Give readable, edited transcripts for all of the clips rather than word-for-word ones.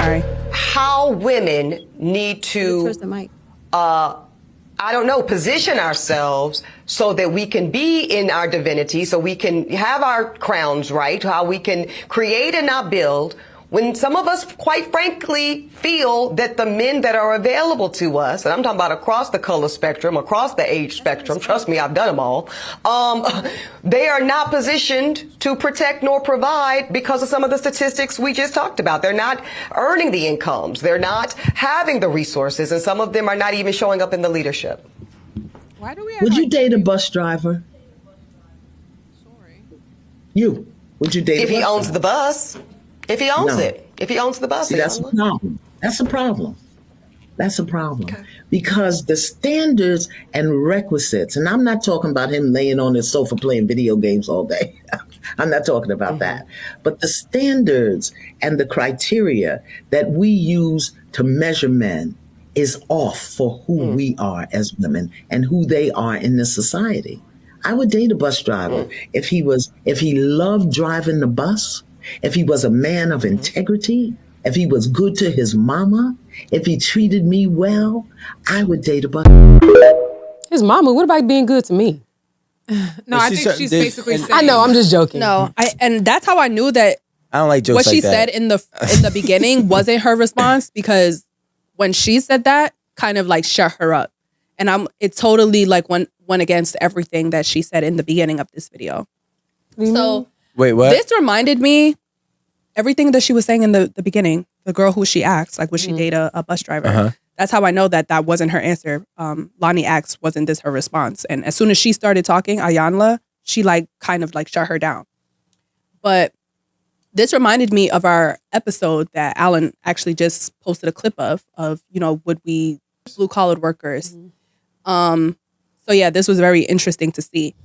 Sorry. How women need to, position ourselves so that we can be in our divinity, so we can have our crowns right, how we can create and not build, when some of us, quite frankly, feel that the men that are available to us, and I'm talking about across the color spectrum, across the age spectrum, trust me, I've done them all, they are not positioned to protect nor provide because of some of the statistics we just talked about. They're not earning the incomes. They're not having the resources, and some of them are not even showing up in the leadership. Why do we Would you date a bus driver? Sorry. Would you date if a bus he owns driver? the bus? If he owns it. If he owns the bus. See, that's a problem. That's a problem. That's a problem. Okay. Because the standards and requisites, and I'm not talking about him laying on his sofa playing video games all day. I'm not talking about that. But the standards and the criteria that we use to measure men is off for who we are as women and who they are in this society. I would date a bus driver if he loved driving the bus, if he was a man of integrity, if he was good to his mama, if he treated me well, I would date a bus. His mama, what about being good to me? No, I think she's basically saying. I know, I'm just joking. No, and that's how I knew that. I don't like jokes what like she that. said in the beginning wasn't her response, because when she said that, kind of like shut her up, and it totally like went against everything that she said in the beginning of this video. So wait, what? This reminded me everything that she was saying in the beginning. The girl who she asked, like, would she date a bus driver? That's how I know that wasn't her answer. Lonnie asked, wasn't this her response? And as soon as she started talking, Ayanla, she like kind of like shut her down. But this reminded me of our episode that Alan actually just posted a clip of, would we blue collar workers? So yeah, this was very interesting to see.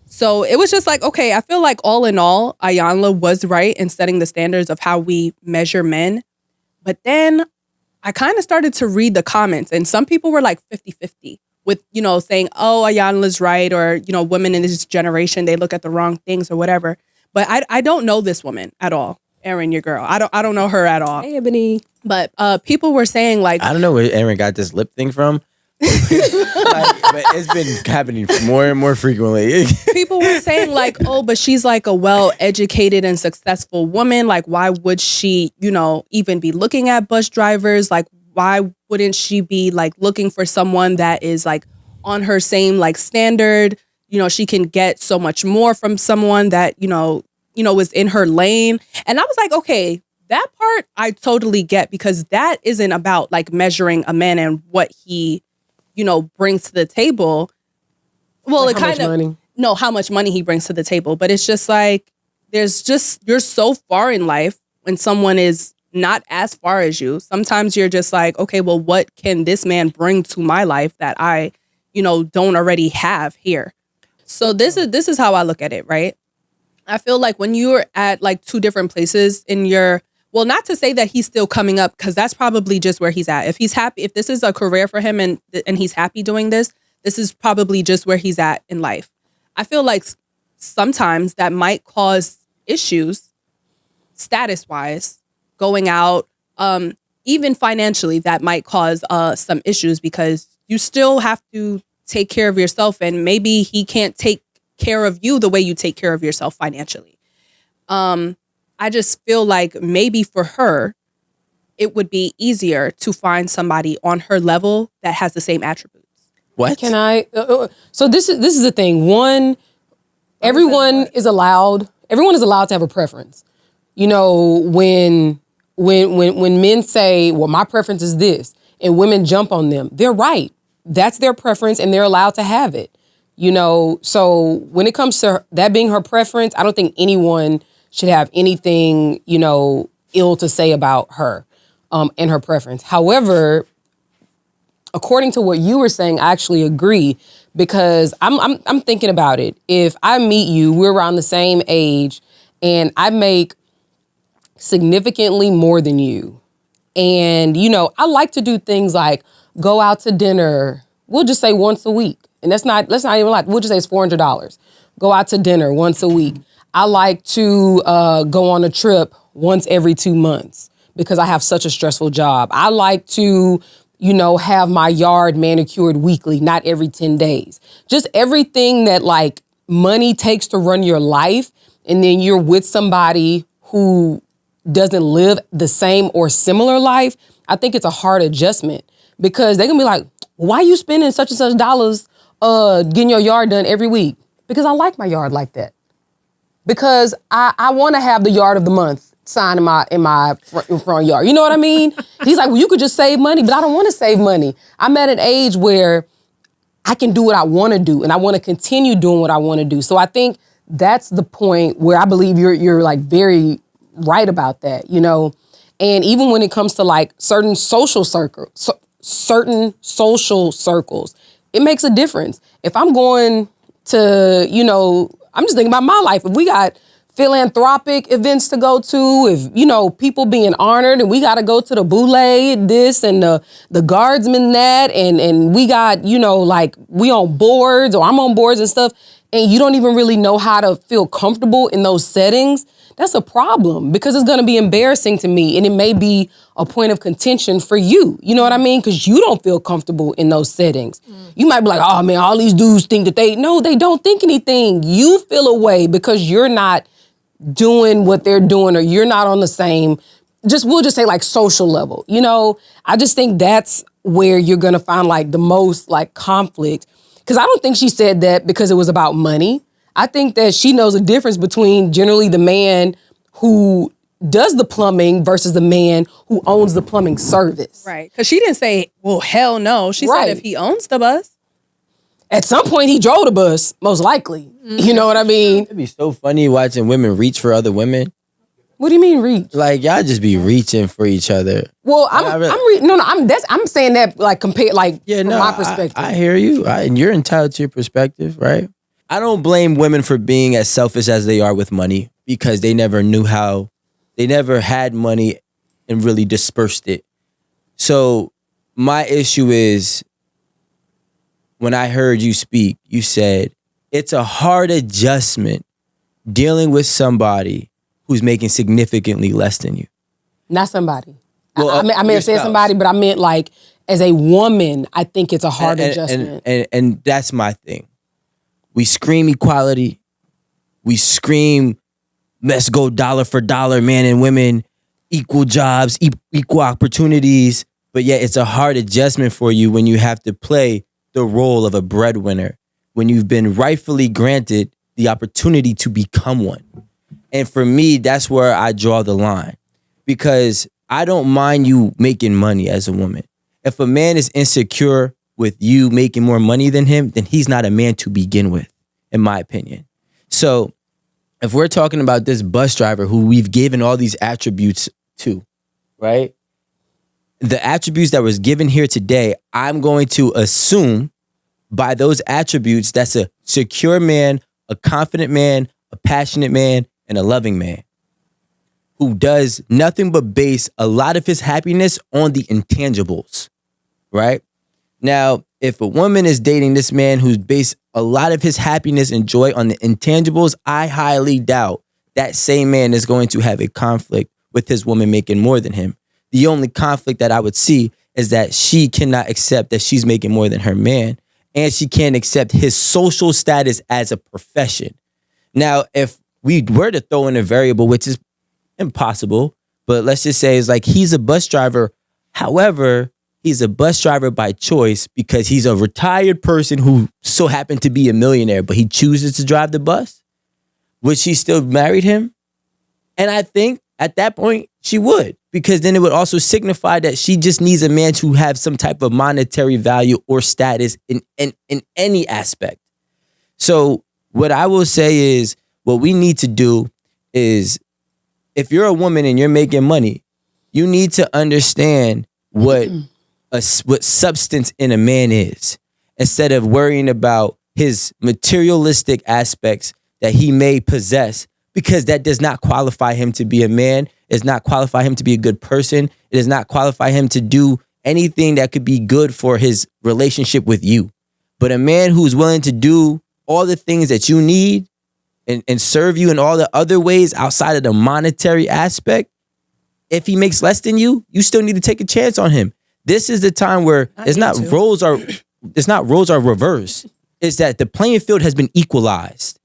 So it was just like, okay, I feel like all in all, Ayanla was right in setting the standards of how we measure men. But then I kind of started to read the comments, and some people were like 50-50 with, saying, oh, Ayanla's right, or, women in this generation, they look at the wrong things or whatever. But I don't know this woman at all. Erin, your girl. I don't know her at all. Hey, Ebony. But people were saying like, I don't know where Erin got this lip thing from. But it's been happening more and more frequently. People were saying like, oh, but she's like a well-educated and successful woman. Like, why would she, even be looking at bus drivers? Like, why wouldn't she be like looking for someone that is like on her same like standard? She can get so much more from someone that, is in her lane. And I was like, okay, that part I totally get, because that isn't about like measuring a man and what he brings to the table. Well, like it kind of money? No, how much money he brings to the table, but it's just like you're so far in life when someone is not as far as you. Sometimes you're just like, okay, well, what can this man bring to my life that I, don't already have here? So this is how I look at it, right? I feel like when you're at like two different places in your, well, not to say that he's still coming up, because that's probably just where he's at. If he's happy, if this is a career for him and he's happy doing this, this is probably just where he's at in life. I feel like sometimes that might cause issues status-wise, going out, even financially, that might cause some issues, because you still have to take care of yourself, and maybe he can't take care of you the way you take care of yourself financially. I just feel like maybe for her, it would be easier to find somebody on her level that has the same attributes. What? Can I? So this is the thing. One, everyone is allowed to have a preference. When men say, well, my preference is this, and women jump on them, they're right. That's their preference, and they're allowed to have it. So when it comes to that being her preference, I don't think anyone should have anything, ill to say about her and her preference. However, according to what you were saying, I actually agree, because I'm thinking about it. If I meet you, we're around the same age, and I make significantly more than you. And, I like to do things like go out to dinner. We'll just say once a week. And let's not even lie. We'll just say it's $400. Go out to dinner once a week. I like to go on a trip once every 2 months, because I have such a stressful job. I like to, have my yard manicured weekly, not every 10 days. Just everything that like money takes to run your life, and then you're with somebody who doesn't live the same or similar life, I think it's a hard adjustment because they're gonna be like, why are you spending such and such dollars getting your yard done every week? Because I like my yard like that. Because I want to have the yard of the month sign in my front yard. You know what I mean? He's like, well, you could just save money, but I don't want to save money. I'm at an age where I can do what I want to do, and I want to continue doing what I want to do. So I think that's the point where I believe you're like very right about that, And even when it comes to like certain social circles, it makes a difference. If I'm going to, I'm just thinking about my life. If we got philanthropic events to go to, if, people being honored and we got to go to the boule, this and the guardsman that, and we got, like we on boards or I'm on boards and stuff, and you don't even really know how to feel comfortable in those settings, that's a problem because it's going to be embarrassing to me and it may be a point of contention for you. You know what I mean? Because you don't feel comfortable in those settings. You might be like, oh man, all these dudes think that they don't think anything. You feel a way because you're not doing what they're doing or you're not on the same, we'll just say like social level. I just think that's where you're going to find like the most like conflict. Because I don't think she said that because it was about money. I think that she knows a difference between generally the man who does the plumbing versus the man who owns the plumbing service. Right. Because she didn't say, well, hell no. She said if he owns the bus. At some point, he drove the bus, most likely. You know what I mean? It'd be so funny watching women reach for other women. What do you mean reach? Like y'all just be reaching for each other. Well, I'm saying that like compared, like from my perspective. I hear you, and you're entitled to your perspective, right? I don't blame women for being as selfish as they are with money because they never had money and really dispersed it. So my issue is when I heard you speak, you said it's a hard adjustment dealing with somebody who's making significantly less than you. Not somebody. Well, I may have said somebody, but I meant like as a woman, I think it's a hard adjustment. And that's my thing. We scream equality. We scream, let's go dollar for dollar, man and women, equal jobs, equal opportunities. But yet it's a hard adjustment for you when you have to play the role of a breadwinner, when you've been rightfully granted the opportunity to become one. And for me, that's where I draw the line because I don't mind you making money as a woman. If a man is insecure with you making more money than him, then he's not a man to begin with, in my opinion. So if we're talking about this bus driver who we've given all these attributes to, right? The attributes that was given here today, I'm going to assume by those attributes, that's a secure man, a confident man, a passionate man, and a loving man who does nothing but base a lot of his happiness on the intangibles, right? Now, if a woman is dating this man who's based a lot of his happiness and joy on the intangibles, I highly doubt that same man is going to have a conflict with his woman making more than him. The only conflict that I would see is that she cannot accept that she's making more than her man, and she can't accept his social status as a profession. Now, if we were to throw in a variable, which is impossible, but let's just say it's like he's a bus driver. However, he's a bus driver by choice because he's a retired person who so happened to be a millionaire, but he chooses to drive the bus. Would she still marry him? And I think at that point she would, because then it would also signify that she just needs a man to have some type of monetary value or status in any aspect. So what I will say is what we need to do is if you're a woman and you're making money, you need to understand what substance in a man is, instead of worrying about his materialistic aspects that he may possess, because that does not qualify him to be a man. It does not qualify him to be a good person. It does not qualify him to do anything that could be good for his relationship with you. But a man who's willing to do all the things that you need and serve you in all the other ways outside of the monetary aspect if he makes less than you still need to take a chance on him. This is the time where it's not roles are reversed. It's that the playing field has been equalized.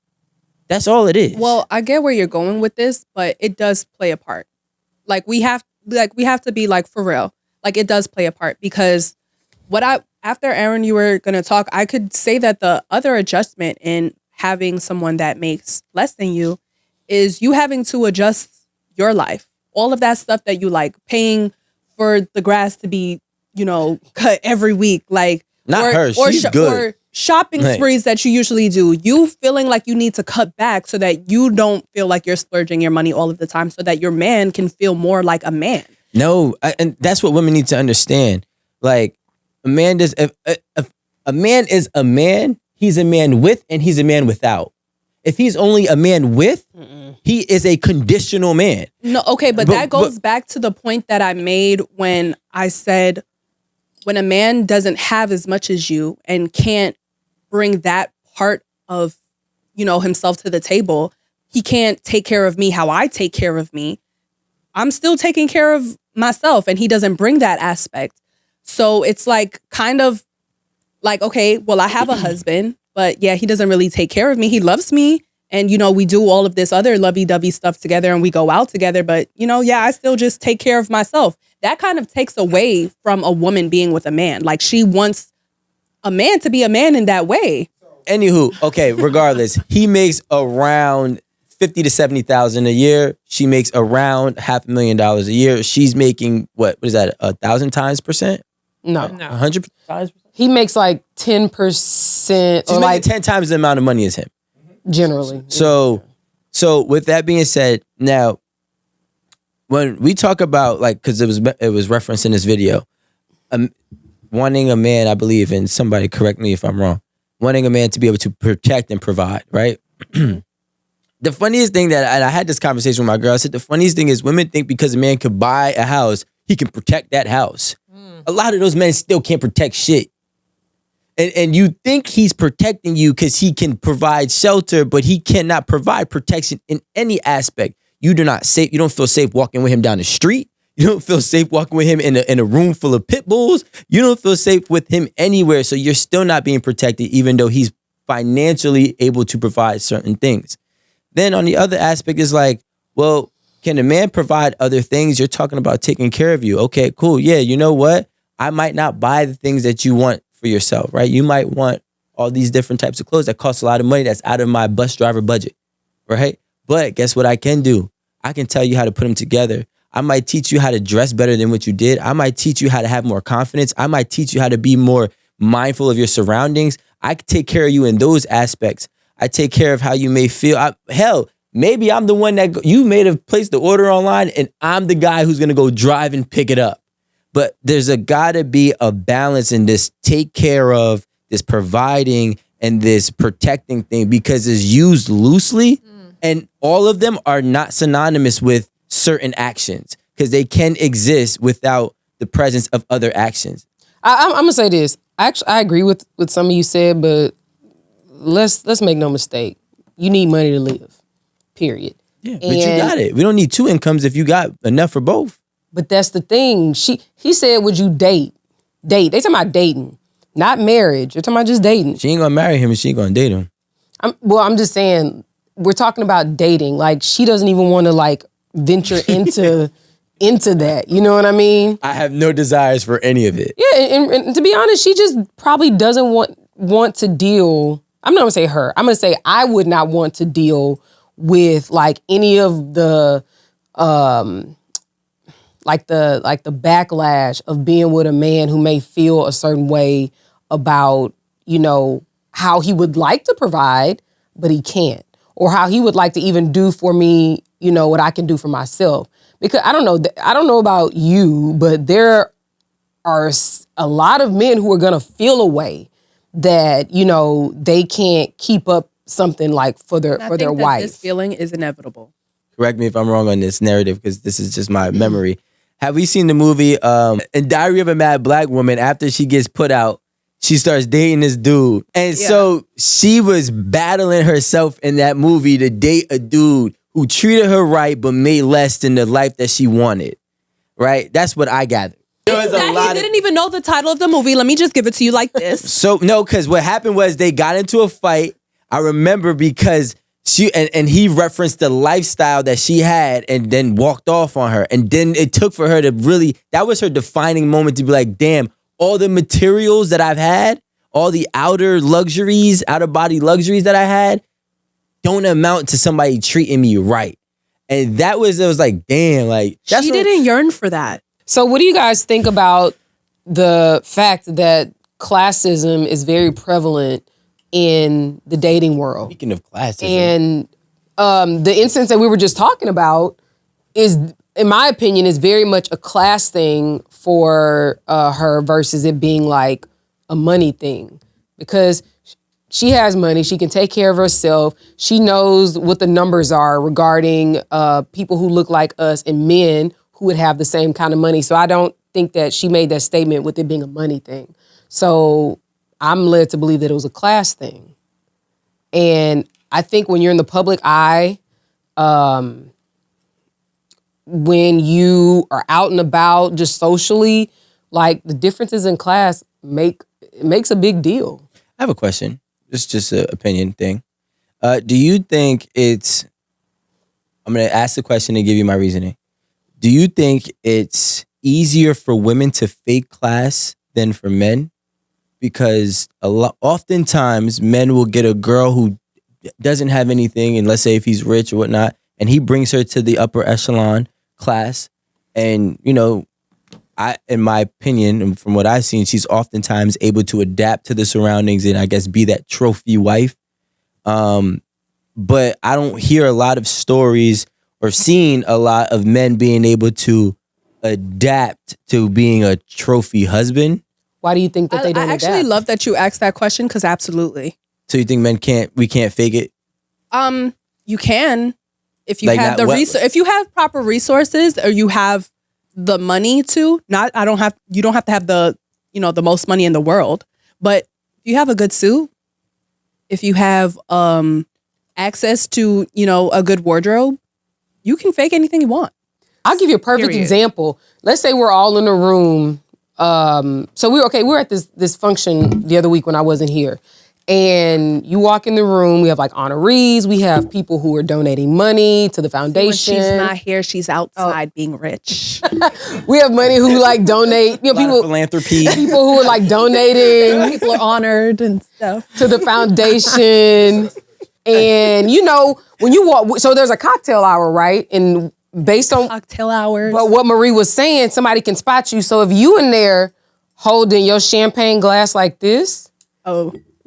That's all it is. Well, I get where you're going with this, but it does play a part. Like we have to be like for real. Like it does play a part because after Aaron, you were gonna talk, I could say that the other adjustment in having someone that makes less than you is you having to adjust your life. All of that stuff that you like, paying for the grass to be, cut every week, like not her. She's good. Or shopping sprees that you usually do. You feeling like you need to cut back so that you don't feel like you're splurging your money all of the time, so that your man can feel more like a man. No, and that's what women need to understand. Like a man does. If a man is a man, he's a man with and he's a man without. If he's only a man with, he is a conditional man. No, okay, but that goes back to the point that I made when I said when a man doesn't have as much as you and can't bring that part of, himself to the table, he can't take care of me how I take care of me. I'm still taking care of myself and he doesn't bring that aspect. So it's like kind of like, okay, well, I have a husband, but yeah, he doesn't really take care of me. He loves me. And, we do all of this other lovey-dovey stuff together and we go out together. But, I still just take care of myself. That kind of takes away from a woman being with a man. Like she wants a man to be a man in that way. Anywho, okay, regardless, he makes around 50 to 70,000 a year. She makes around $500,000 a year. She's making what is that? 1,000 times percent? No. 100 times percent? He makes like 10%. She's making 10 times the amount of money as him. Generally. So with that being said, now when we talk about because it was referenced in this video, wanting a man, I believe, and somebody correct me if I'm wrong, wanting a man to be able to protect and provide, right? The funniest thing and I had this conversation with my girl, I said the funniest thing is women think because a man could buy a house, he can protect that house. A lot of those men still can't protect shit. And you think he's protecting you because he can provide shelter, but he cannot provide protection in any aspect. You don't feel safe walking with him down the street. You don't feel safe walking with him in a room full of pit bulls. You don't feel safe with him anywhere. So you're still not being protected, even though he's financially able to provide certain things. Then on the other aspect is like, well, can a man provide other things? You're talking about taking care of you. Okay, cool. Yeah, you know what? I might not buy the things that you want for yourself, right? You might want all these different types of clothes that cost a lot of money that's out of my bus driver budget, right? But guess what I can do? I can tell you how to put them together. I might teach you how to dress better than what you did. I might teach you how to have more confidence. I might teach you how to be more mindful of your surroundings. I can take care of you in those aspects. I take care of how you may feel. Hell, maybe I'm the one that you may have placed the order online and I'm the guy who's going to go drive and pick it up. But there's gotta be a balance in this take care of, this providing, and this protecting thing because it's used loosely and all of them are not synonymous with certain actions because they can exist without the presence of other actions. I'm gonna say this. Actually, I agree with some of you said, but let's make no mistake. You need money to live, period. Yeah, but you got it. We don't need two incomes if you got enough for both. But that's the thing. He said, would you date? They talking about dating, not marriage. They're talking about just dating. She ain't gonna marry him and she ain't gonna date him. I'm just saying, we're talking about dating. Like, she doesn't even want to venture into that. You know what I mean? I have no desires for any of it. Yeah, and to be honest, she just probably doesn't want to deal. I'm not gonna say her. I'm gonna say I would not want to deal with any of the the backlash of being with a man who may feel a certain way about, how he would like to provide, but he can't. Or how he would like to even do for me, what I can do for myself. Because I don't know about you, but there are a lot of men who are going to feel a way that, they can't keep up something for their wife. This feeling is inevitable. Correct me if I'm wrong on this narrative because this is just my memory. Have we seen the movie in Diary of a Mad Black Woman? After she gets put out, she starts dating this dude. And so she was battling herself in that movie to date a dude who treated her right but made less than the life that she wanted. right? That's what I gathered. There was a That lot he didn't even know the title of the movie. Let me just give it to you like this. So no, because what happened was they got into a fight. I remember because she and he referenced the lifestyle that she had and then walked off on her. And then it took for her to really, that was her defining moment to be like, damn, all the materials that I've had, all the outer body luxuries that I had, don't amount to somebody treating me right. And it was like, damn, like She didn't yearn for that. So what do you guys think about the fact that classism is very prevalent in the dating world? Speaking of classism. And the instance that we were just talking about is, in my opinion, is very much a class thing for her versus it being like a money thing. Because she has money, she can take care of herself. She knows what the numbers are regarding people who look like us and men who would have the same kind of money. So I don't think that she made that statement with it being a money thing. So I'm led to believe that it was a class thing. And I think when you're in the public eye, when you are out and about just socially, like the differences in class makes a big deal. I have a question. It's just an opinion thing. Do you think I'm going to ask the question and give you my reasoning. Do you think it's easier for women to fake class than for men? Because oftentimes men will get a girl who doesn't have anything, and let's say if he's rich or whatnot, and he brings her to the upper echelon class. And, in my opinion, and from what I've seen, she's oftentimes able to adapt to the surroundings and I guess be that trophy wife. But I don't hear a lot of stories or seen a lot of men being able to adapt to being a trophy husband. Why do you think that they don't adapt? I actually love that you asked that question because absolutely. So you think we can't fake it? You can if you Like have not if you have proper resources or you have the money to. You don't have to have the the most money in the world, but if you have a good suit, if you have access to a good wardrobe, you can fake anything you want. I'll give you a perfect example. Let's say we're all in a room. So we're at this function the other week when I wasn't here. And you walk in the room, we have like honorees, we have people who are donating money to the foundation. When she's not here, she's outside being rich. We have money who like donate, people, philanthropy. People who are like donating. People are honored and stuff. To the foundation. And when you walk, so there's a cocktail hour, right? And based on cocktail hours. But what Marie was saying, somebody can spot you. So if you in there holding your champagne glass like this,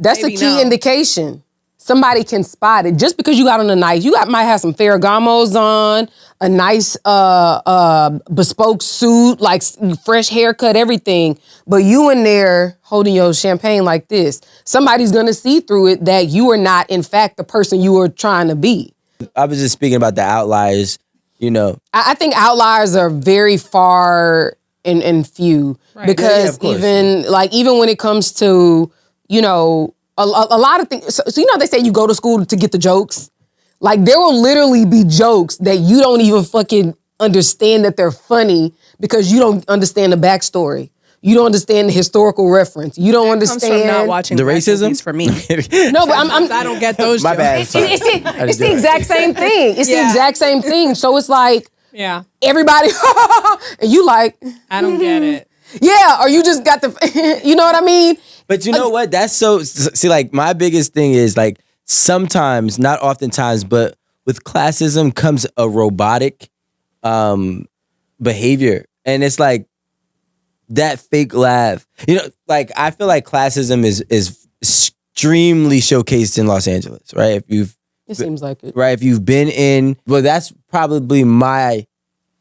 that's a key indication. Somebody can spot it. Just because you got on might have some Ferragamos on, a nice bespoke suit, like fresh haircut, everything. But you in there holding your champagne like this, somebody's gonna see through it that you are not, in fact, the person you were trying to be. I was just speaking about the outliers, I think outliers are very far and few. Right. Because even when it comes to, a lot of things. So they say you go to school to get the jokes. Like there will literally be jokes that you don't even fucking understand that they're funny because you don't understand the backstory. You don't understand the historical reference. You don't understand comes from not watching the racism for me. No, but I don't get those. My bad. It's the exact same thing. It's the exact same thing. So it's like everybody, and you like I don't get it. Yeah, or you just got the, you know what I mean? But you know what? That's like my biggest thing is like sometimes, not oftentimes, but with classism comes a robotic behavior. And it's like that fake laugh. Like I feel like classism is extremely showcased in Los Angeles, right? It seems like it. Right, if you've been that's probably my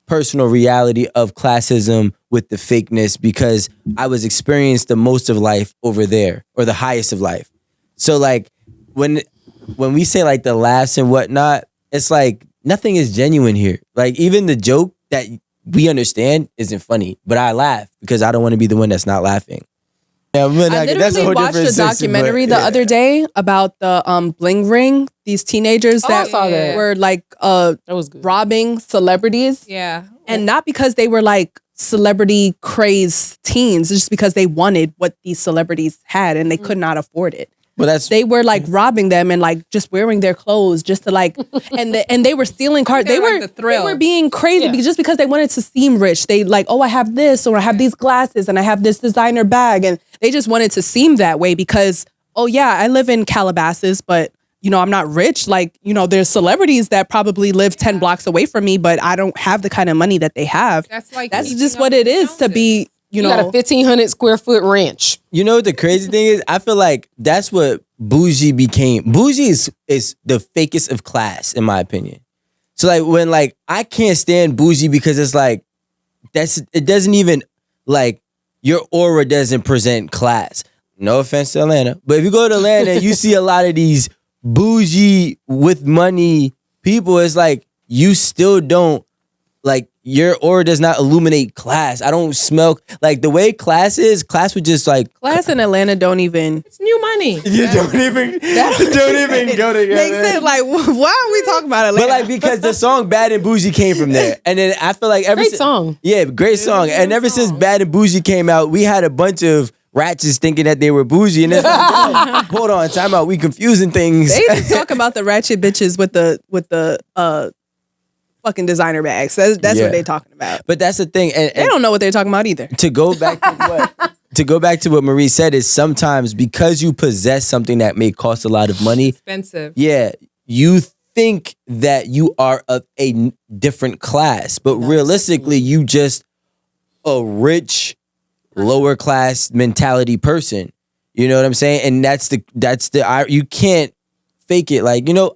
personal reality of classism with the fakeness because I was experienced the most of life over there or the highest of life. So like when we say like the laughs and whatnot, it's like nothing is genuine here. Like even the joke that we understand isn't funny, but I laugh because I don't want to be the one that's not laughing. Yeah, I literally watched a documentary the other day about the bling ring. These teenagers that were like that was good. Robbing celebrities. Yeah. And not because they were like celebrity crazed teens just because they wanted what these celebrities had and they could not afford it. Well, They were like robbing them and like just wearing their clothes just to like, and they were stealing cars. They like were the thrill. They were being crazy because just because they wanted to seem rich. They like, oh, I have this, or I have these glasses, and I have this designer bag, and they just wanted to seem that way because, oh yeah, I live in Calabasas, but you know I'm not rich. Like, you know, there's celebrities that probably live 10 blocks away from me, but I don't have the kind of money that they have. That's like That's keeping just up what with it the is to be. You You got a know, 1,500 square foot ranch. You know what the crazy thing is? I feel like that's what bougie became. Bougie is the fakest of class, in my opinion. So like when like I can't stand bougie because it's like it doesn't even like your aura doesn't present class. No offense to Atlanta, but if you go to Atlanta, you see a lot of these bougie with money people. It's like you still don't like. Your aura does not illuminate class. I don't smell like the way class is. Class would just like class in Atlanta don't even It's new money. you don't even go together. make sense. Like, why are we talking about Atlanta? But like because the song Bad and Bougie came from there, and then I feel like Great song. Yeah, great song. And ever since Bad and Bougie came out, we had a bunch of ratchets thinking that they were bougie, and it's like, hold on, time out. We confusing things. they used to talk about the ratchet bitches with the fucking designer bags. That's Yeah. what they talking about. But that's the thing, and They don't know what they're talking about either. to go back to what Marie said is sometimes because you possess something that may cost a lot of money, Expensive. yeah, you think that you are of a different class, but realistically, you just a rich, lower class mentality person. You know what I'm saying? And that's the you can't fake it. Like, you know,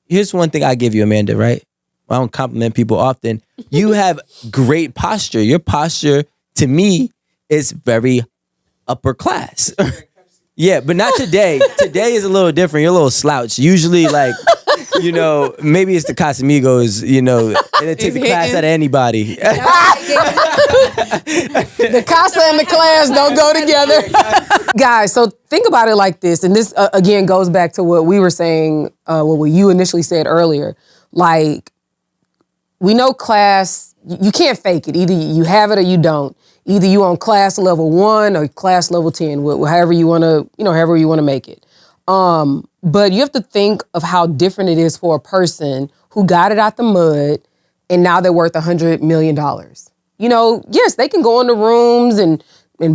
here's one thing I give you, Amanda, right? I don't compliment people often. You have great posture. Your posture, to me, is very upper class. Yeah, but not today. Today is a little different. You're a little slouch. Usually, like, you know, maybe it's the Casamigos, you know, and it takes the class out of anybody. The casa and the class don't go together. Guys, so think about it like this. And this, again, goes back to what we were saying, what you initially said earlier. Like, we know class, you can't fake it. Either you have it or you don't. Either you on class level 1 or class level 10, however you want to make it. But you have to think of how different it is for a person who got it out the mud and now they're worth $100 million. You know, yes, they can go in the rooms and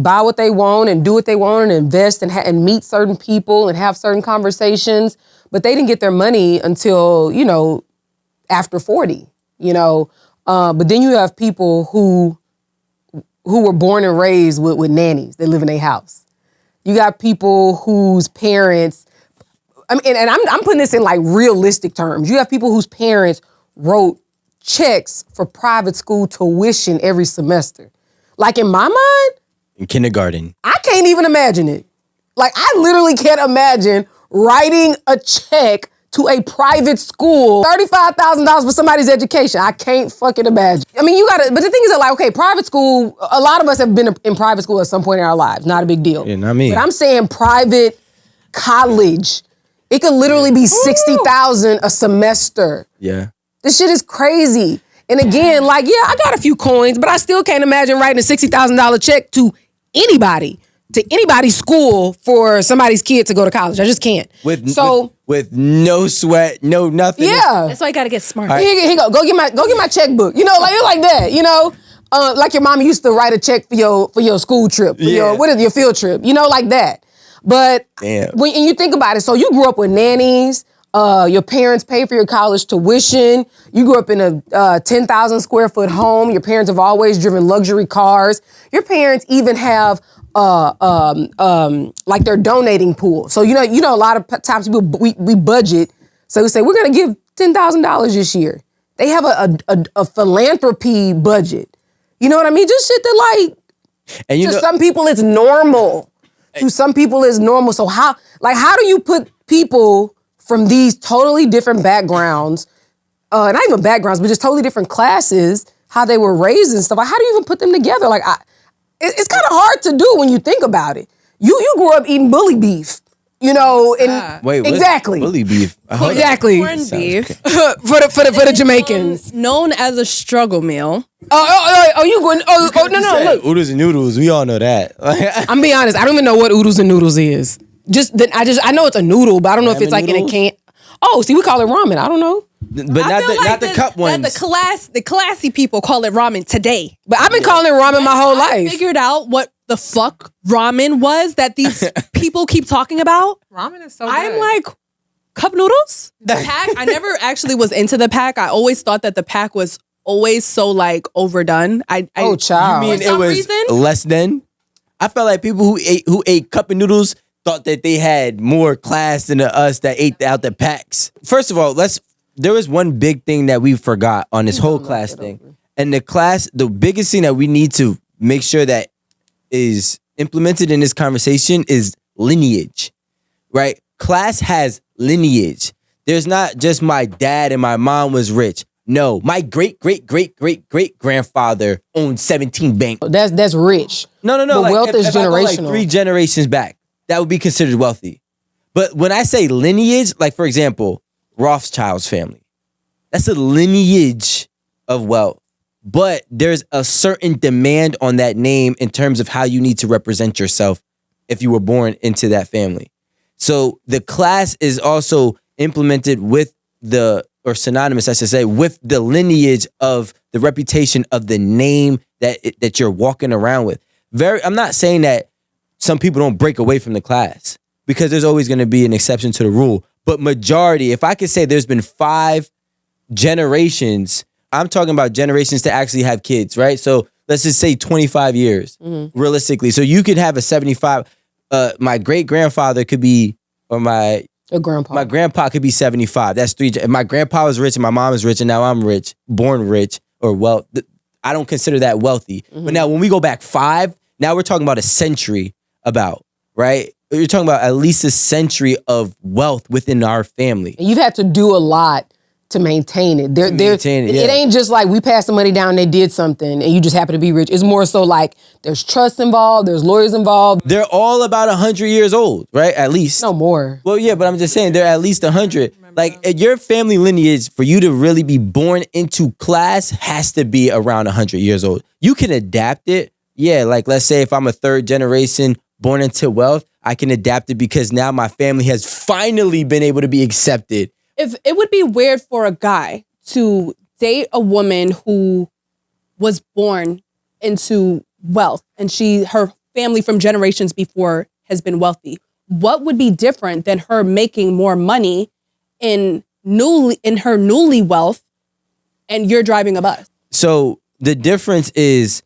buy what they want and do what they want and invest and meet certain people and have certain conversations, but they didn't get their money until, you know, after 40, you know. But then you have people who were born and raised with nannies. They live in their house. You got people whose parents, I mean, and I'm putting this in like realistic terms. You have people whose parents wrote checks for private school tuition every semester. Like in my mind, In kindergarten. I can't even imagine it. Like I literally can't imagine writing a check to a private school, $35,000 for somebody's education. I can't fucking imagine. I mean, but the thing is that like, okay, private school, a lot of us have been in private school at some point in our lives. Not a big deal. Yeah, not me. But I'm saying private college. It could literally be $60,000 a semester. Yeah. This shit is crazy. And again, like, yeah, I got a few coins, but I still can't imagine writing a $60,000 check to anybody's school for somebody's kid to go to college. I just can't. With no sweat, no nothing. Yeah. That's why you got to get smart. Here you go. Go get my checkbook. You know, like that. You know, like your mom used to write a check for your school trip, your field trip. You know, like that. But when you think about it, so you grew up with nannies. Your parents pay for your college tuition. You grew up in a 10,000 square foot home. Your parents have always driven luxury cars. Your parents even have like their donating pool. So you know a lot of times we budget. So we say we're gonna give $10,000 this year. They have a philanthropy budget. You know what I mean? Just shit that like And some people it's normal. To some people it's normal. So how do you put people from these totally different backgrounds, not even backgrounds, but just totally different classes, how they were raised and stuff? Like, how do you even put them together? Like, it's kind of hard to do when you think about it. You grew up eating bully beef. You know, and Wait, what's exactly. bully beef? Exactly. Corned beef. for the Jamaicans. Known as a struggle meal. You going? No. Look, Oodles and noodles. We all know that. I'm being honest. I don't even know what oodles and noodles is. I know it's a noodle, but I don't know if it's like Ramen in a can. Oh, see, we call it ramen. I don't know. But not the cup ones. The classy people call it ramen today. But I've been calling it ramen my whole I life. figured out what the fuck ramen was that these people keep talking about. Ramen is so good. I'm like, cup noodles? The pack? I never actually was into the pack. I always thought that the pack was always so like overdone. Oh, child. You mean For it some was reason? less than? I felt like people who ate cup of noodles thought that they had more class than us that ate out the packs. First of all, there was one big thing that we forgot on this whole class thing. And the biggest thing that we need to make sure that is implemented in this conversation is lineage, right? Class has lineage. There's not just my dad and my mom was rich. No, my great grandfather owned 17 banks. That's rich. No. But Like, wealth is if I go, like, generational. 3 generations back, that would be considered wealthy. But when I say lineage, like for example, Rothschild's family, that's a lineage of wealth. But there's a certain demand on that name in terms of how you need to represent yourself if you were born into that family. So the class is also implemented with or synonymous, I should say, with the lineage of the reputation of the name that you're walking around with. I'm not saying that some people don't break away from the class because there's always going to be an exception to the rule. But majority, if I could say there's been 5 generations, I'm talking about generations to actually have kids, right? So let's just say 25 years, realistically. So you could have a 75, my great grandfather could be, or my grandpa could be 75. That's 3. If my grandpa was rich and my mom is rich and now I'm rich, born rich or wealth, I don't consider that wealthy. But now when we go back 5, now we're talking about a century right? You're talking about at least a century of wealth within our family. And you've had to do a lot to maintain it. It ain't just like we passed the money down and they did something and you just happen to be rich. It's more so like there's trust involved, there's lawyers involved. They're all about 100 years old, right? At least. No more. Well, yeah, but I'm just saying they're at least 100. Like your family lineage, for you to really be born into class, has to be around 100 years old. You can adapt it. Yeah, like let's say if I'm a 3rd generation born into wealth, I can adapt it because now my family has finally been able to be accepted. If it would be weird for a guy to date a woman who was born into wealth and her family from generations before has been wealthy, what would be different than her making more money in her newly wealth and you're driving a bus? So the difference is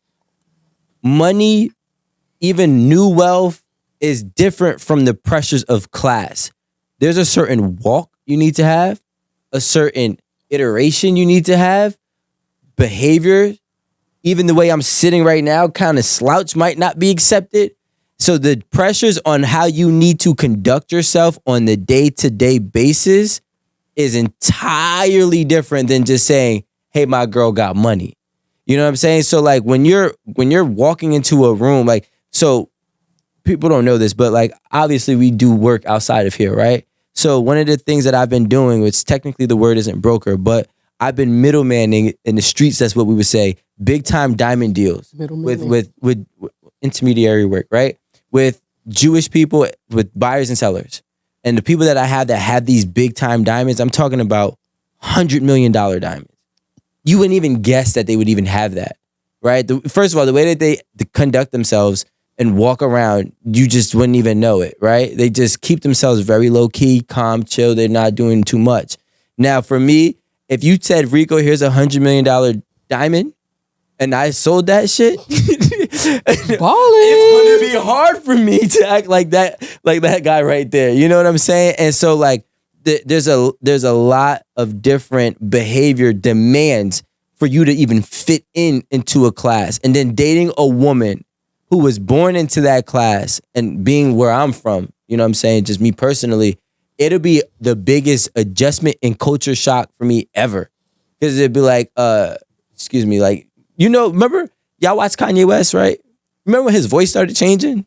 money, even new wealth, is different from the pressures of class. There's a certain walk you need to have, a certain iteration you need to have, behavior. Even the way I'm sitting right now, kind of slouch, might not be accepted. So the pressures on how you need to conduct yourself on the day-to-day basis is entirely different than just saying, hey, my girl got money. You know what I'm saying? So like when you're walking into a room, like, so people don't know this, but like obviously we do work outside of here, right? So one of the things that I've been doing, which technically the word isn't broker, but I've been middlemaning in the streets. That's what we would say, big time diamond deals with intermediary work, right? With Jewish people, with buyers and sellers, and the people that I have these big time diamonds. I'm talking about $100 million diamonds. You wouldn't even guess that they would even have that, right? First of all, the way that they conduct themselves and walk around, you just wouldn't even know it, right? They just keep themselves very low key, calm, chill. They're not doing too much. Now, for me, if you said, Rico, here's $100 million diamond, and I sold that shit, it's gonna be hard for me to act like that guy right there. You know what I'm saying? And so like there's a lot of different behavior demands for you to even fit into a class. And then dating a woman who was born into that class and being where I'm from, you know what I'm saying? Just me personally, it'll be the biggest adjustment and culture shock for me ever. Because it'd be like, excuse me, like, you know, remember y'all watch Kanye West, right? Remember when his voice started changing?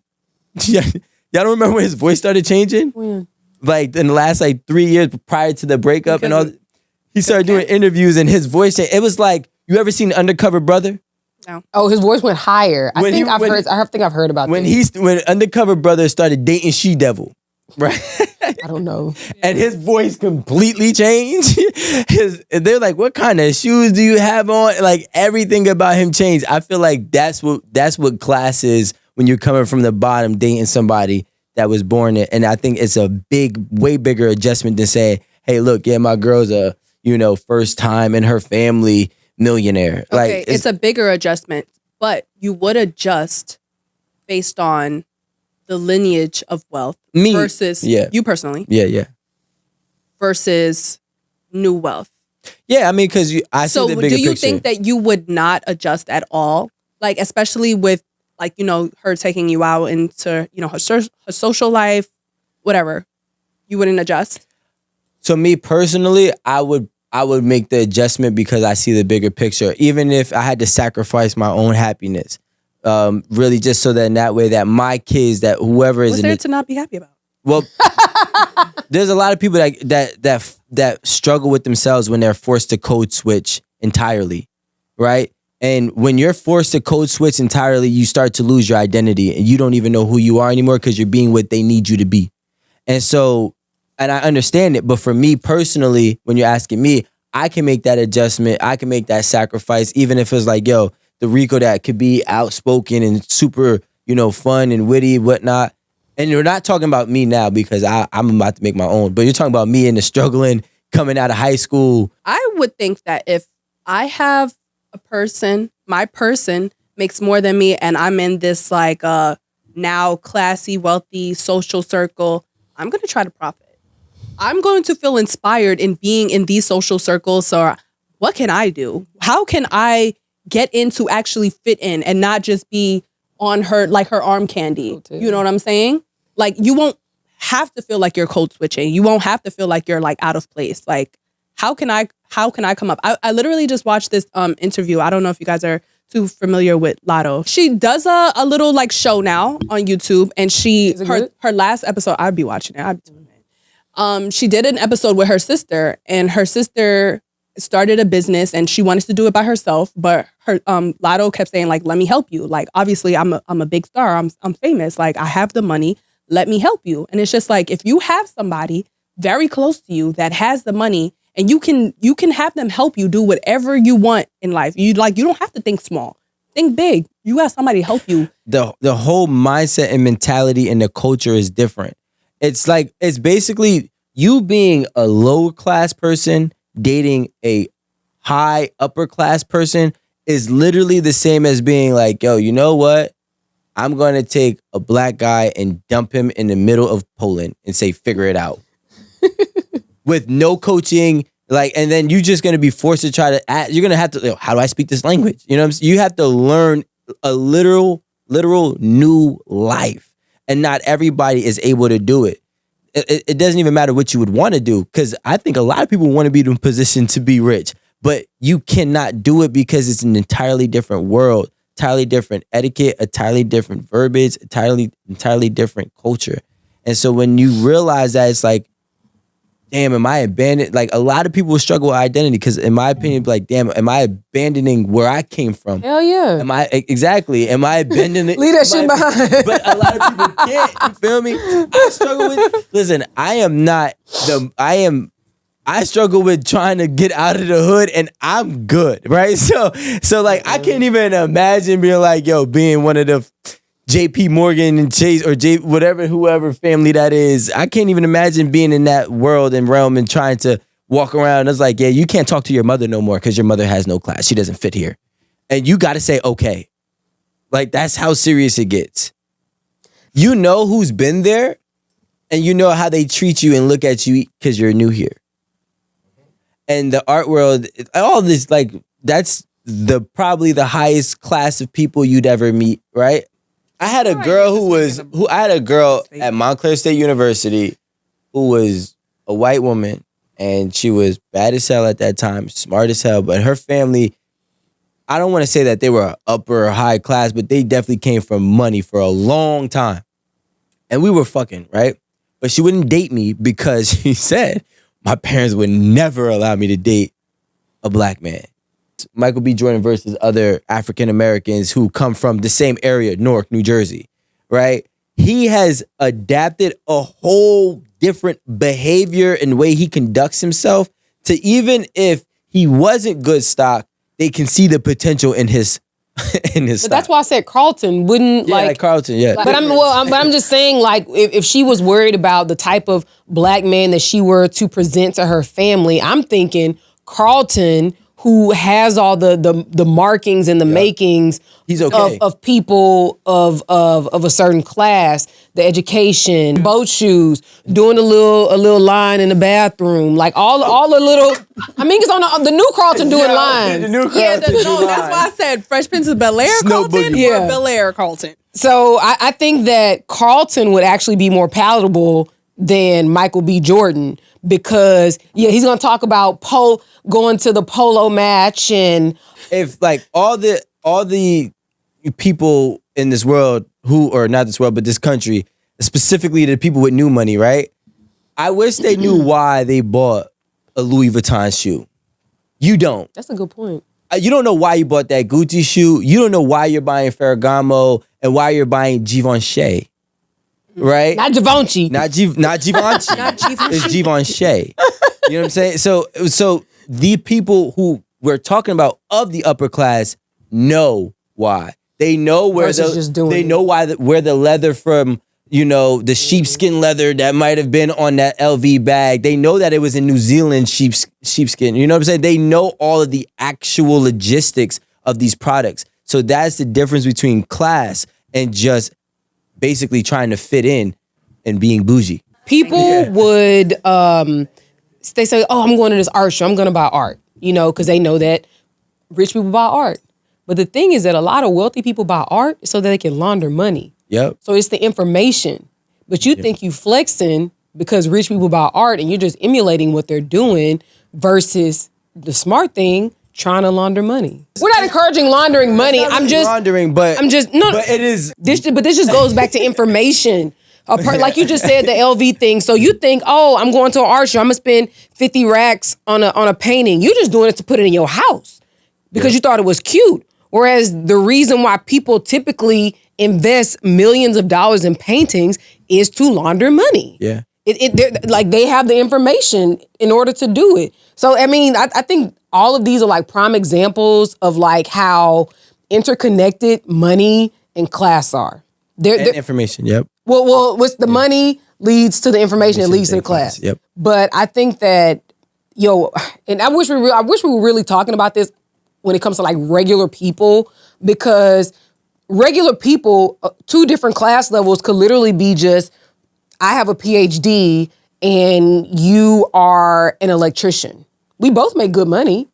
Yeah. Y'all don't remember when his voice started changing? When? Like in the last 3 years prior to the breakup and all. He started doing interviews and his voice changed. It was like, you ever seen Undercover Brother? No. Oh, his voice went higher. I think I've heard about when this. when Undercover Brother started dating She Devil, right? I don't know. And his voice completely changed. They're like, what kind of shoes do you have on? Like everything about him changed. I feel like that's what class is when you're coming from the bottom dating somebody that was born in. And I think it's a way bigger adjustment than saying, hey, look, yeah, my girl's a, first time in her family millionaire. Okay, Like it's a bigger adjustment, but you would adjust based on the lineage of wealth versus you personally. Yeah. Versus new wealth. Yeah, I mean, because I see the bigger do you picture. think that you would not adjust at all? Like, especially with her taking you out into, her social life, whatever. You wouldn't adjust? So me personally, I would make the adjustment because I see the bigger picture. Even if I had to sacrifice my own happiness, really just so that in that way that my kids, that whoever is What's there to not be happy about? Well, there's a lot of people that struggle with themselves when they're forced to code switch entirely, right? And when you're forced to code switch entirely, you start to lose your identity and you don't even know who you are anymore because you're being what they need you to be. And I understand it, but for me personally, when you're asking me, I can make that adjustment. I can make that sacrifice, even if it's like, yo, the Rico that could be outspoken and super, fun and witty, whatnot. And you're not talking about me now because I'm about to make my own, but you're talking about me in the struggling, coming out of high school. I would think that if I have a person, my person makes more than me, and I'm in this now classy, wealthy social circle, I'm going to try to profit. I'm going to feel inspired in being in these social circles. So what can I do? How can I get in to actually fit in and not just be on her, like her arm candy? You know what I'm saying? Like, you won't have to feel like you're code switching. You won't have to feel like you're out of place. Like, how can I come up? I literally just watched this interview. I don't know if you guys are too familiar with Lotto. She does a little show now on YouTube, and her last episode, I'd be watching it. I'd be tuning in. She did an episode with her sister, and her sister started a business and she wanted to do it by herself, but her Lotto kept saying let me help you. Obviously I'm a big star. I'm famous. I have the money. Let me help you. And it's just if you have somebody very close to you that has the money, and you can have them help you do whatever you want in life. You don't have to think small. Think big. You have somebody help you. The whole mindset and mentality and the culture is different. It's basically you being a lower class person dating a high upper class person is literally the same as being yo, you know what? I'm going to take a black guy and dump him in the middle of Poland and say, figure it out. With no coaching, and then you're just going to be forced to try to you're going to have to, how do I speak this language? You know what I'm saying? You have to learn a literal new life, and not everybody is able to do it. It doesn't even matter what you would want to do, because I think a lot of people want to be in a position to be rich, but you cannot do it because it's an entirely different world, entirely different etiquette, entirely different verbiage, entirely different culture. And so when you realize that, it's damn, am I abandoned? A lot of people struggle with identity because, in my opinion, damn, am I abandoning where I came from? Hell yeah. Am I abandoning? Leave that shit behind. But a lot of people can't. You feel me? I struggle with. Listen, I struggle with trying to get out of the hood, and I'm good, right? So I can't even imagine being being one of the JP Morgan and Chase or whoever family that is. I can't even imagine being in that world and realm and trying to walk around. It's yeah, you can't talk to your mother no more because your mother has no class. She doesn't fit here. And you got to say, okay. That's how serious it gets. You know who's been there, and you know how they treat you and look at you because you're new here. And the art world, all this, that's probably the highest class of people you'd ever meet, right? I had a girl at Montclair State University who was a white woman, and she was bad as hell at that time, smart as hell, but her family, I don't want to say that they were upper or high class, but they definitely came from money for a long time. and we were fucking, right? But she wouldn't date me because she said my parents would never allow me to date a black man. Michael B. Jordan versus other African Americans who come from the same area, Newark, New Jersey, right? He has adapted a whole different behavior and way he conducts himself to, even if he wasn't good stock, they can see the potential in his But stock. that's why I said Carlton wouldn't like Carlton, yeah. But I'm just saying, like, if she was worried about the type of black man that she were to present to her family, I'm thinking Carlton, who has all the markings and the makings He's okay. of people of a certain class, the education, boat shoes, doing a little line in the bathroom, like all the little. I mean, it's on the new Carlton doing lines. The new Yeah, Carlton do that's why I said Fresh Prince of Bel-Air Snow Carlton Boogie. or Bel-Air Carlton. So I think that Carlton would actually be more palatable than Michael B. Jordan because he's gonna talk about going to the polo match and If like all the people in this world who, or not this world, but this country, specifically the people with new money, right? I wish they knew why they bought a Louis Vuitton shoe. You don't. that's a good point. You don't know why you bought that Gucci shoe. You don't know why you're buying Ferragamo and why you're buying Givenchy, right? Not Givenchy. Not Givenchy. Not Givenchy. It's Givenchy. You know what I'm saying? So the people who we're talking about of the upper class know why. They know where Versus just doing they it. know where the leather from, the sheepskin leather that might have been on that LV bag. They know that it was in New Zealand sheepskin. You know what I'm saying? They know all of the actual logistics of these products. So that's the difference between class and just basically trying to fit in and being bougie. People would they say, "Oh, I'm going to this art show. I'm going to buy art," because they know that rich people buy art. But the thing is that a lot of wealthy people buy art so that they can launder money. Yep. So it's the information. But you think you flexing because rich people buy art and you're just emulating what they're doing versus the smart thing, trying to launder money. We're not encouraging laundering money. But it is. This just goes back to information. Like you just said, the LV thing. So you think, oh, I'm going to an art show. I'm gonna spend 50 racks on a painting. You're just doing it to put it in your house because you thought it was cute. Whereas the reason why people typically invest millions of dollars in paintings is to launder money. Yeah. They have the information in order to do it. So I mean, I think all of these are like prime examples of like how interconnected money and class are. And information. Yep. Well, what's the money leads to the information that leads to the class. Yep. But I think that, and I wish we were really talking about this when it comes to like regular people, because regular people, two different class levels could literally be just, I have a PhD and you are an electrician. We both make good money.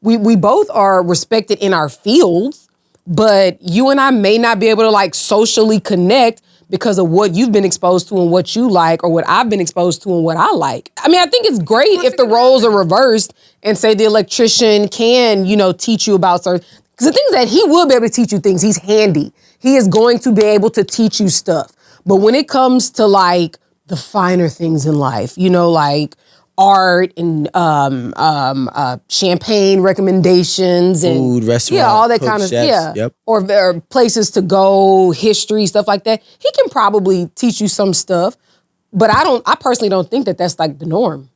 We both are respected in our fields, but you and I may not be able to like socially connect because of what you've been exposed to and what you like, or what I've been exposed to and what I like. I mean, I think it's great if the roles are reversed and say the electrician can, teach you about certain, because the thing is that he will be able to teach you things. He's handy. He is going to be able to teach you stuff. But when it comes to like the finer things in life, like art and champagne recommendations and food, restaurant, all that cook, kind of chefs, yep. or places to go, history, stuff like that. He can probably teach you some stuff, but I personally don't think that that's like the norm.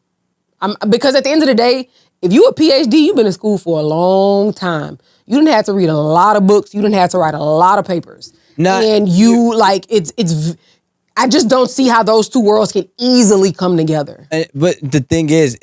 Because at the end of the day, if you a PhD, you've been in school for a long time. You didn't have to read a lot of books. You didn't have to write a lot of papers. I just don't see how those two worlds can easily come together. But the thing is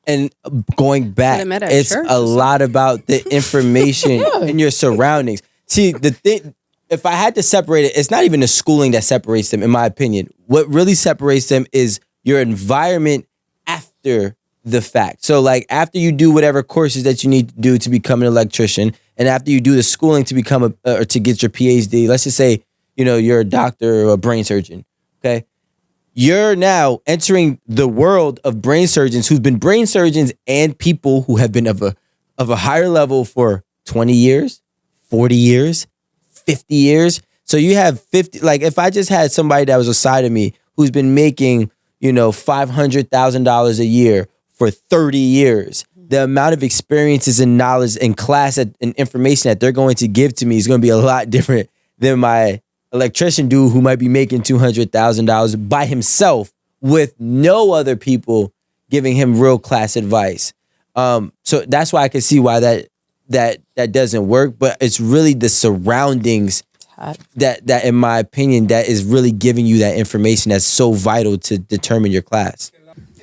and going back, it's a lot about the information in your surroundings. See, the thing, if I had to separate it, it's not even the schooling that separates them, in my opinion. What really separates them is your environment after the fact. So like after you do whatever courses that you need to do to become an electrician, and after you do the schooling to become or to get your PhD, let's just say, you're a doctor or a brain surgeon, okay? You're now entering the world of brain surgeons who've been brain surgeons and people who have been of a higher level for 20 years, 40 years, 50 years. So you have 50, like if I just had somebody that was aside of me who's been making, $500,000 a year for 30 years, the amount of experiences and knowledge and and information that they're going to give to me is going to be a lot different than my electrician dude who might be making $200,000 by himself with no other people giving him real class advice. So that's why I can see why that doesn't work. But it's really the surroundings that in my opinion, that is really giving you that information that's so vital to determine your class.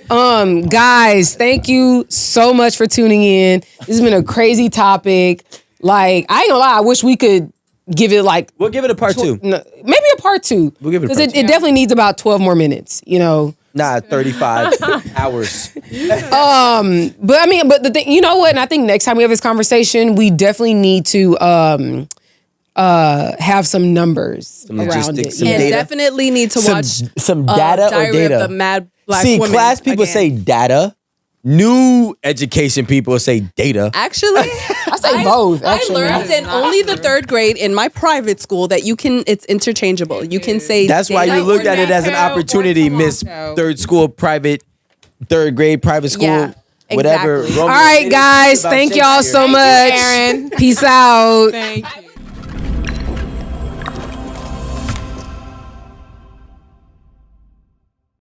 Guys, thank you so much for tuning in. This has been a crazy topic. Like, I ain't gonna lie, I wish we could give it like... We'll give it a part 2. No, maybe a part 2. We'll give it a part 2. Because it definitely needs about 12 more minutes, Nah, 35 hours. But I mean, but the thing, you know what? And I think next time we have this conversation, we definitely need to have some numbers around logistics, it. some And data. definitely need to watch some data or Diary data. of the Mad Black See, Woman class people again. say data. New education people say data. Actually, I say both. Actually, I learned in only the 3rd grade in my private school that it's interchangeable. You can say That's why data you looked or at it as an Toronto. opportunity, Miss Third Grade private school, Yeah, whatever. exactly. All right, guys. Thank y'all so much. Aaron. Peace out. Thank you.